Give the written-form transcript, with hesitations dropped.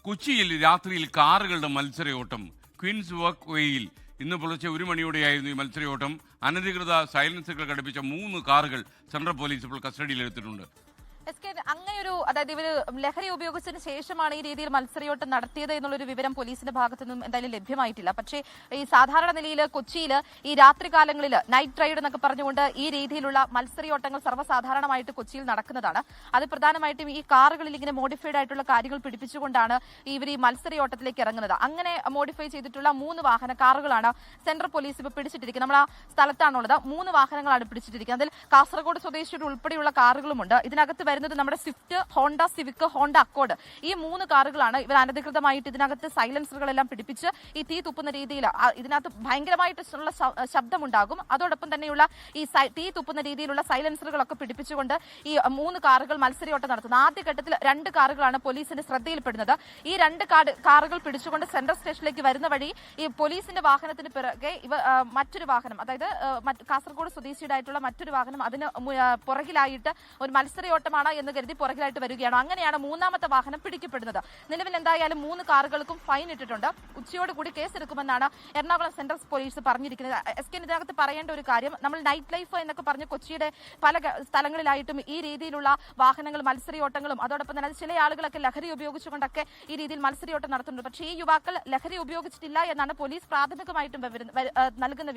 കൊച്ചിയിൽ രാത്രിയിൽ കാറുകളുടെ മത്സരയോട്ടം ക്വീൻസ് വർക്ക് വേയിൽ ഇന്ന് പുലർച്ചെ 1 മണിയോടെയായിരുന്നു ഈ മത്സരയോട്ടം. അനധികൃത സൈലൻസറുകൾ ഘടിപ്പിച്ച 3 കാറുകൾ സെൻട്രൽ പോലീസ് ഇപ്പോൾ കസ്റ്റഡിയിലെടുത്തിട്ടുണ്ട്. അങ്ങനെ ഒരു അതായത് ഇവര് ലഹരി ഉപയോഗിച്ചതിന് ശേഷമാണ് ഈ രീതിയിൽ മത്സരയോട്ടം നടത്തിയത് എന്നുള്ളൊരു വിവരം പോലീസിന്റെ ഭാഗത്തു നിന്നും എന്തായാലും ലഭ്യമായിട്ടില്ല. പക്ഷേ ഈ സാധാരണ നിലയിൽ കൊച്ചിയിൽ ഈ രാത്രികാലങ്ങളിൽ നൈറ്റ് റൈഡ് എന്നൊക്കെ പറഞ്ഞുകൊണ്ട് ഈ രീതിയിലുള്ള മത്സരയോട്ടങ്ങൾ സർവ്വസാധാരണമായിട്ട് കൊച്ചിയിൽ നടക്കുന്നതാണ്. അത് പ്രധാനമായിട്ടും ഈ കാറുകളിൽ ഇങ്ങനെ മോഡിഫൈഡ് ആയിട്ടുള്ള കാര്യങ്ങൾ പിടിപ്പിച്ചുകൊണ്ടാണ് ഇവർ ഈ മത്സരയോട്ടത്തിലേക്ക് ഇറങ്ങുന്നത്. അങ്ങനെ മോഡിഫൈ ചെയ്തിട്ടുള്ള 3 കാറുകളാണ് സെൻട്രൽ പോലീസ് ഇപ്പോൾ പിടിച്ചിട്ടിരിക്കുന്നത്. നമ്മൾ ആ സ്ഥലത്താണുള്ളത്. 3 വാഹനങ്ങളാണ് പിടിച്ചിട്ടിരിക്കുന്നത്. അതിൽ കാസർഗോഡ് സ്വദേശിയുടെ ഉൾപ്പെടെയുള്ള കാറുകളുമുണ്ട്. ഇതിനകത്ത് വരുന്നത് നമ്മുടെ Swift, Honda civic, Honda Accord, ഈ 3 കാറുകളാണ് ഇവർ അനധികൃതമായിട്ട് ഇതിനകത്ത് സൈലൻസറുകളെല്ലാം പിടിപ്പിച്ച് ഈ തീ തുപ്പുന്ന രീതിയിൽ ഇതിനകത്ത് ഭയങ്കരമായിട്ടുള്ള ശബ്ദമുണ്ടാകും. അതോടൊപ്പം തന്നെയുള്ള ഈ തീ തുപ്പുന്ന രീതിയിലുള്ള സൈലൻസറുകളൊക്കെ പിടിപ്പിച്ചുകൊണ്ട് ഈ 3 കാറുകൾ മത്സരയോട്ടം നടത്തുന്നത്. ആദ്യഘട്ടത്തിൽ 2 കാറുകളാണ് പോലീസിന്റെ ശ്രദ്ധയിൽപ്പെടുന്നത്. ഈ 2 കാറുകൾ പിടിച്ചുകൊണ്ട് സെൻട്രൽ സ്റ്റേഷനിലേക്ക് വരുന്ന വഴി ഈ പോലീസിന്റെ വാഹനത്തിന് പിറകെ മറ്റൊരു വാഹനം, അതായത് കാസർഗോഡ് സ്വദേശിയുടെ ആയിട്ടുള്ള മറ്റൊരു വാഹനം അതിന് പുറകിലായിട്ട് ഒരു മത്സരയോട്ടമാണ് എന്ന് കരുതി പുറകിലായിട്ട് വരികയാണ്. അങ്ങനെയാണ് 3ാമത്തെ വാഹനം പിടിക്കപ്പെടുന്നത്. നിലവിൽ എന്തായാലും 3 കാറുകൾക്കും ഫൈൻ ഇട്ടിട്ടുണ്ട്. ഉച്ചയോടുകൂടി കേസെടുക്കുമെന്നാണ് എറണാകുളം സെൻട്രൽ പോലീസ് പറഞ്ഞിരിക്കുന്നത്. ഇതിനകത്ത് പറയേണ്ട ഒരു കാര്യം, നമ്മൾ നൈറ്റ് ലൈഫ് എന്നൊക്കെ പറഞ്ഞ് കൊച്ചിയുടെ പല സ്ഥലങ്ങളിലായിട്ടും ഈ രീതിയിലുള്ള വാഹനങ്ങൾ മത്സരയോട്ടങ്ങളും അതോടൊപ്പം തന്നെ ചില ആളുകളൊക്കെ ലഹരി ഉപയോഗിച്ചുകൊണ്ടൊക്കെ ഈ രീതിയിൽ മത്സരയോട്ടം നടത്തുന്നുണ്ട്. പക്ഷേ ഈ യുവാക്കൾ ലഹരി ഉപയോഗിച്ചിട്ടില്ല എന്നാണ് പോലീസ് പ്രാഥമികമായിട്ടും നൽകുന്ന